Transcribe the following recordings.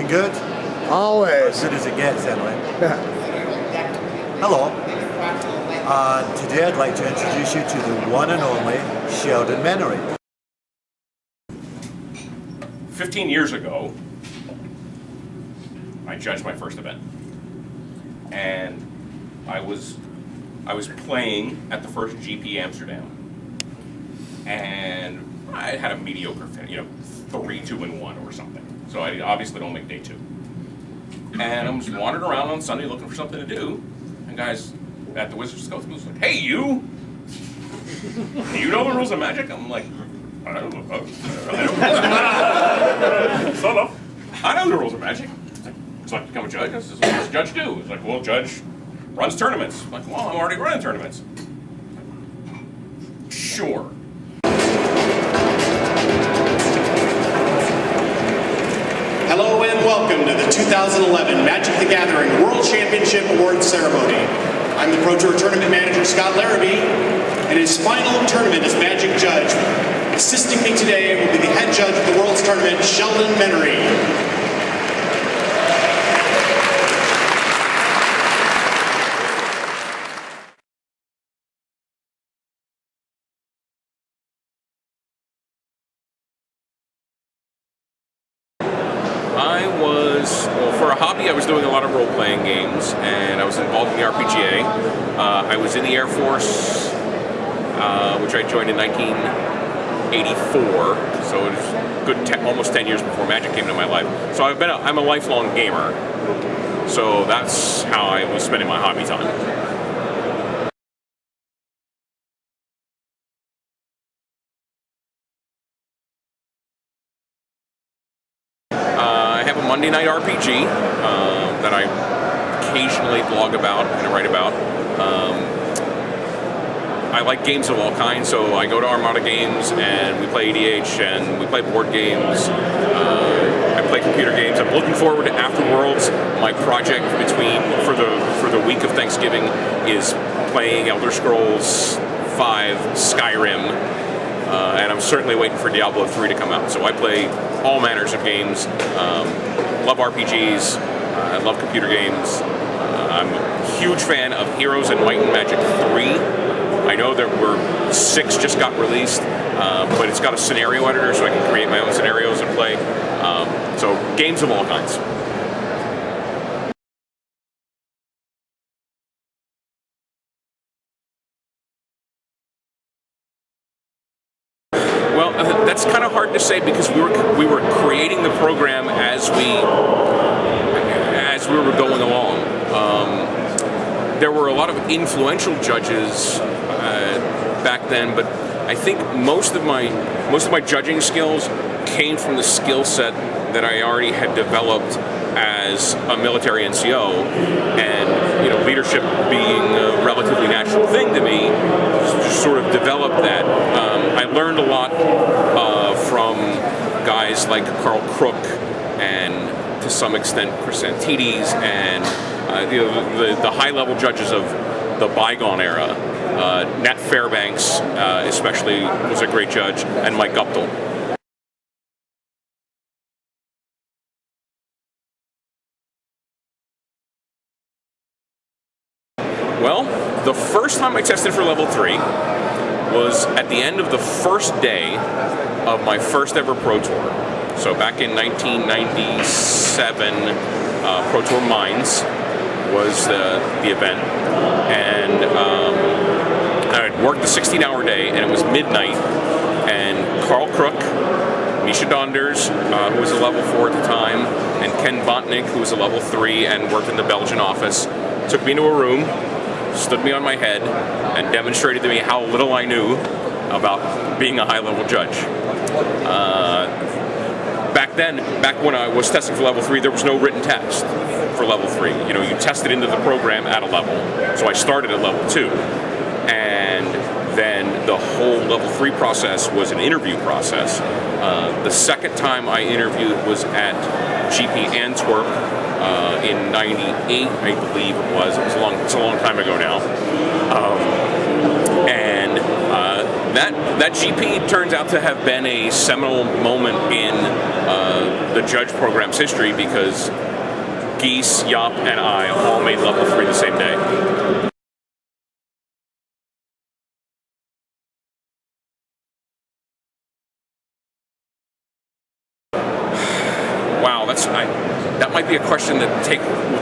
looking good? Always. As good as it gets, anyway. Hello. Today I'd like to introduce you to the one and only Sheldon Menery. 15 years ago, I judged my first event, and I was playing at the first GP Amsterdam, and I had a mediocre finish, 3, 2, and 1 or something. So I obviously don't make day 2. And I'm just wandering around on Sunday looking for something to do, and guys at the Wizards Coast was like, "Hey, you! Do you know the rules of Magic?" I'm like, I don't know. Son of, I know the rules of Magic. It's like become a judge. I said, "What does a judge do?" It's like, "Well, judge runs tournaments." I'm like, "Well, I'm already running tournaments." Sure. Hello and welcome to the 2011 Magic the Gathering World Championship Awards Ceremony. I'm the Pro Tour Tournament Manager, Scott Larrabee, and his final tournament as Magic Judge. Assisting me today will be the head judge of the World's Tournament, Sheldon Menery. For a hobby, I was doing a lot of role-playing games, and I was involved in the RPGA. I was in the Air Force, which I joined in 1984, so it was good almost 10 years before Magic came into my life. So I'm a lifelong gamer, so that's how I was spending my hobby time. I have a Monday night RPG that I occasionally blog about and write about. I like games of all kinds, so I go to Armada Games and we play EDH and we play board games. I play computer games. I'm looking forward to Afterworlds. My project for the week of Thanksgiving is playing Elder Scrolls V Skyrim. And I'm certainly waiting for Diablo 3 to come out. So I play all manners of games. Love RPGs. I love computer games. I'm a huge fan of Heroes and Might and Magic 3. I know there were 6 just got released, but it's got a scenario editor, so I can create my own scenarios and play. So games of all kinds. Well, that's kind of hard to say because we were creating the program as we were going along. There were a lot of influential judges back then, but I think most of my judging skills came from the skill set that I already had developed as a military NCO, and leadership being a relatively natural thing to me, just sort of developed that. I learned a lot from guys like Carl Crook and to some extent Chris Antides and the high-level judges of the bygone era. Nat Fairbanks especially was a great judge, and Mike Guptill. Well, the first time I tested for level 3 was at the end of the first day of my first ever Pro Tour. So back in 1997, Pro Tour Mines was the event, and I had worked the 16-hour day, and it was midnight, and Carl Crook, Misha Donders, who was a level 4 at the time, and Ken Bontnik, who was a level 3 and worked in the Belgian office, took me into a room, stood me on my head, and demonstrated to me how little I knew about being a high-level judge. Back when I was testing for level 3, there was no written test for level 3. You tested into the program at a level. So I started at level 2. And then the whole level 3 process was an interview process. The second time I interviewed was at GP Antwerp in '98, I believe it was. It's a long time ago now. And that GP turns out to have been a seminal moment in the judge program's history because Geese, Yop, and I all made level 3 the same day. Wow, that might be a question that will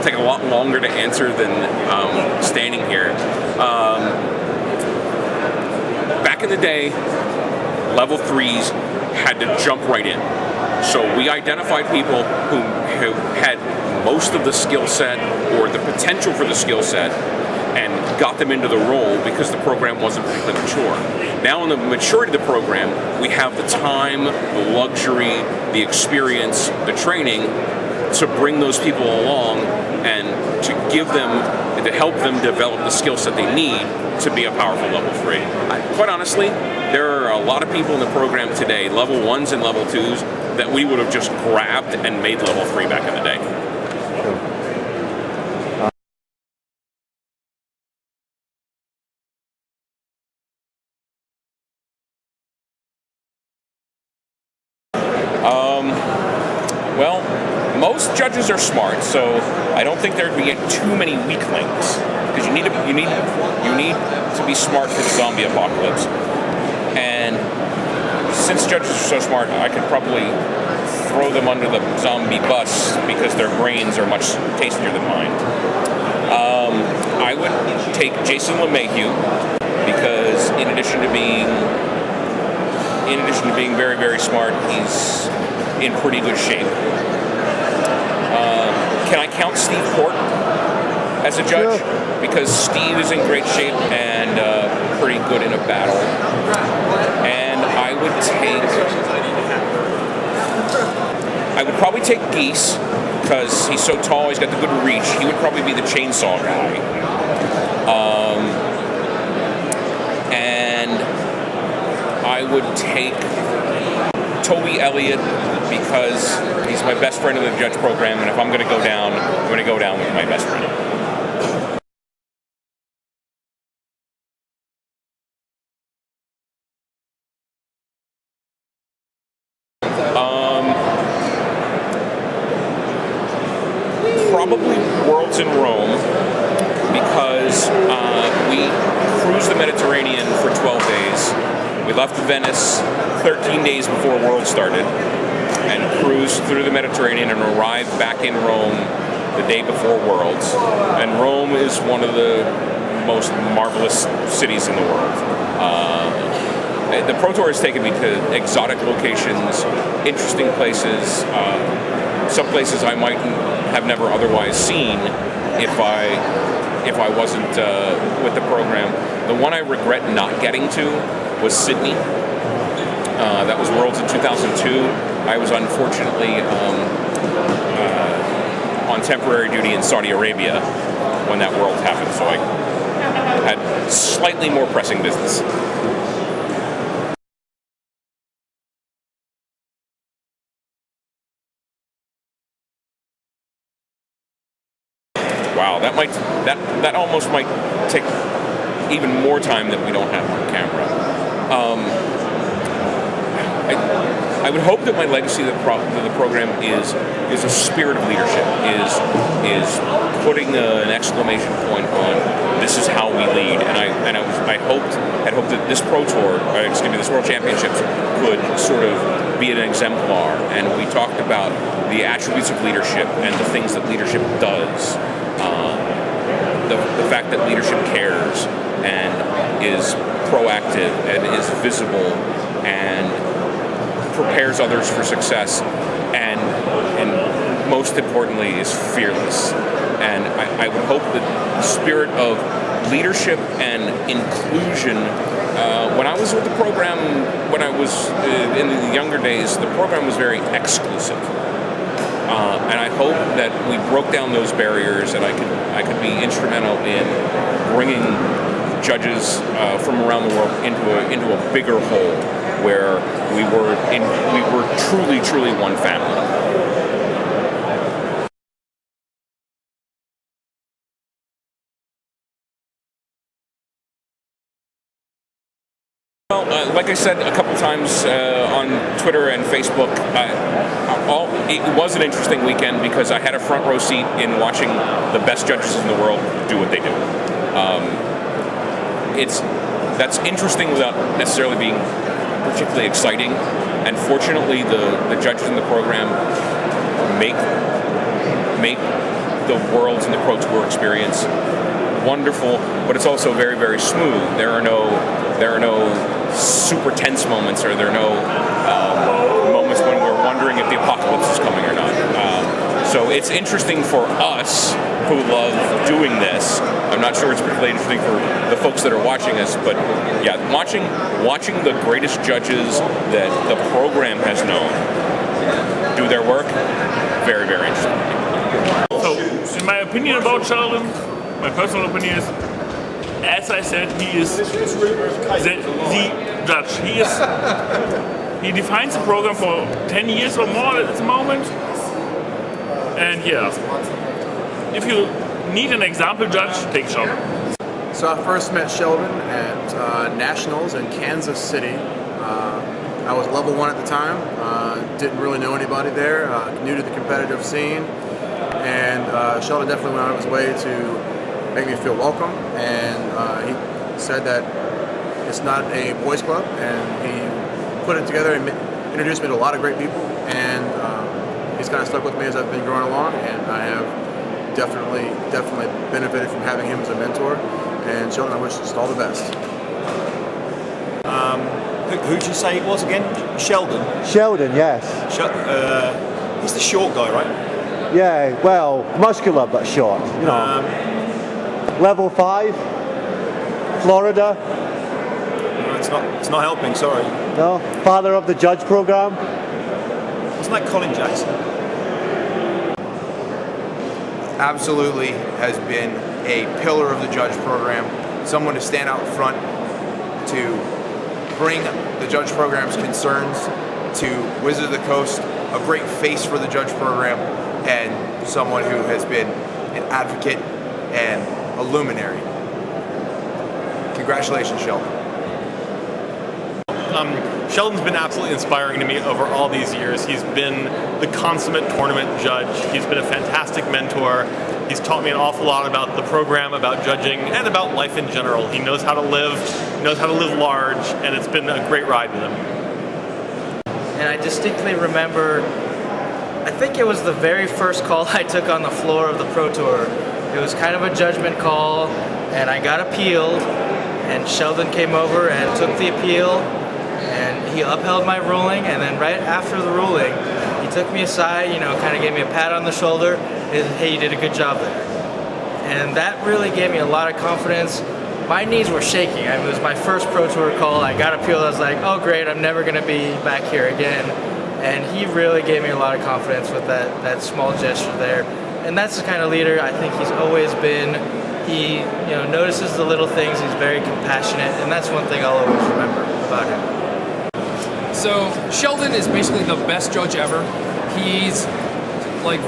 take a lot longer to answer than standing here. Back in the day, level 3s had to jump right in. So we identified people who had most of the skill set or the potential for the skill set and got them into the role because the program wasn't particularly mature. Now in the maturity of the program, we have the time, the luxury, the experience, the training to bring those people along and to help them develop the skill set they need to be a powerful level 3. Quite honestly, there are a lot of people in the program today, level 1s and level 2s, that we would have just grabbed and made level 3 back in the day. Well, most judges are smart, so I don't think there'd be too many weaklings because you need to be smart for the zombie apocalypse. And since judges are so smart, I could probably throw them under the zombie bus because their brains are much tastier than mine. I would take Jason LeMahieu because in addition to being very, very smart, he's in pretty good shape. Can I count Steve Port as a judge? Sure. Because Steve is in great shape and pretty good in a battle. And I would probably take Geese because he's so tall, he's got the good reach. He would probably be the chainsaw guy. And I would take Toby Elliott because he's my best friend in the judge program, and if I'm going to go down, I'm going to go down with my best friend. Probably Worlds in Rome because we cruised the Mediterranean for 12 days. We left Venice 13 days before Worlds started and cruised through the Mediterranean and arrived back in Rome the day before Worlds. And Rome is one of the most marvelous cities in the world. The Pro Tour has taken me to exotic locations, interesting places, some places I might have never otherwise seen if I wasn't with the program. The one I regret not getting to was Sydney. That was Worlds in 2002. I was unfortunately on temporary duty in Saudi Arabia when that World happened, so I had slightly more pressing business. Wow, that almost might take even more time that we don't have on camera. I would hope that my legacy of the program is a spirit of leadership, is putting an exclamation point on this is how we lead, and I hoped that this Pro Tour, this World Championships, could sort of be an exemplar, and we talked about the attributes of leadership and the things that leadership does. The fact that leadership cares and is proactive and is visible and prepares others for success and most importantly is fearless. And I would hope that the spirit of leadership and inclusion, when I was with the program, when I was in the younger days, the program was very exclusive. And I hope that we broke down those barriers and I could be instrumental in bringing judges from around the world into a bigger whole where we were truly one family. Well, like I said a couple times on Twitter and Facebook, it was an interesting weekend because I had a front row seat in watching the best judges in the world do what they do. That's interesting without necessarily being particularly exciting. And fortunately, the judges in the program make the Worlds and the Pro Tour experience wonderful, but it's also very, very smooth. There are no super tense moments, or there are no moments when we're wondering if the apocalypse is coming or not. So it's interesting for us who love doing this. I'm not sure it's particularly interesting for the folks that are watching us, but yeah, watching the greatest judges that the program has known do their work, very, very interesting. So, in my opinion about Sheldon, my personal opinion is, as I said, he is the judge. He defines the program for 10 years or more at the moment. And yeah, if you need an example judge, take Sheldon. So I first met Sheldon at Nationals in Kansas City. I was level 1 at the time, didn't really know anybody there, new to the competitive scene, and Sheldon definitely went out of his way to make me feel welcome, and he said that it's not a boys club, and he put it together and introduced me to a lot of great people, and he's kind of stuck with me as I've been growing along, and I have definitely benefited from having him as a mentor. And Sheldon, I wish just all the best. Who'd you say it was again? Sheldon? Sheldon, yes. He's the short guy, right? Yeah, well, muscular but short, you know. Level 5, Florida. No, it's not helping, sorry. No, father of the judge program. Wasn't that Colin Jackson? Absolutely has been a pillar of the judge program, someone to stand out front to bring the judge program's concerns to Wizard of the Coast, a great face for the judge program, and someone who has been an advocate and a luminary. Congratulations, Sheldon. Sheldon's been absolutely inspiring to me over all these years. He's been the consummate tournament judge. He's been a fantastic mentor. He's taught me an awful lot about the program, about judging, and about life in general. He knows how to live, large, and it's been a great ride with him. And I distinctly remember, I think it was the very first call I took on the floor of the Pro Tour. It was kind of a judgment call, and I got appealed, and Sheldon came over and took the appeal, and he upheld my ruling, and then right after the ruling, he took me aside, kind of gave me a pat on the shoulder, and said, hey, you did a good job there. And that really gave me a lot of confidence. My knees were shaking. It was my first Pro Tour call. I got appealed. I was like, oh great, I'm never going to be back here again. And he really gave me a lot of confidence with that small gesture there. And that's the kind of leader I think he's always been. He notices the little things. He's very compassionate, and that's one thing I'll always remember about him. So Sheldon is basically the best judge ever. He's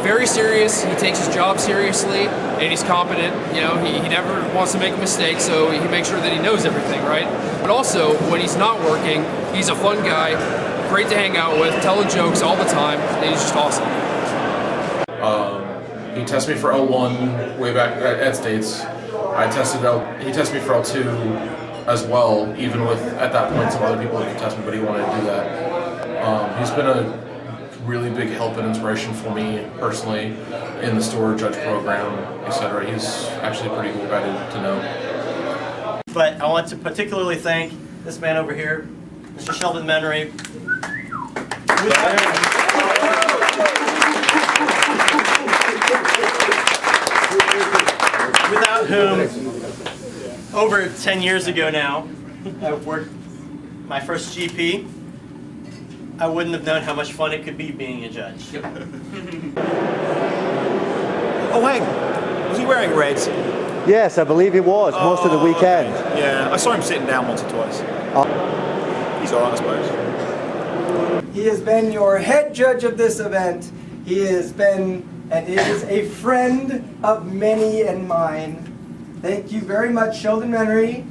very serious. He takes his job seriously, and he's competent. He never wants to make a mistake, so he makes sure that he knows everything, right? But also, when he's not working, he's a fun guy, great to hang out with, telling jokes all the time, and he's just awesome. He tested me for L1 way back at States. He tested me for L2 as well, even with, at that point, some other people that could test me, but he wanted to do that. He's been a really big help and inspiration for me personally in the store judge program, etc. He's actually a pretty cool guy to know. But I want to particularly thank this man over here, Mr. Sheldon Menery. Without whom, over 10 years ago now, I worked my first GP. I wouldn't have known how much fun it could be being a judge. Oh, hang. Was he wearing red? Yes, I believe he was most of the weekend. Okay. Yeah, I saw him sitting down once or twice. He's all right, I suppose. He has been your head judge of this event. He has been and is a friend of many and mine. Thank you very much, Sheldon Menery.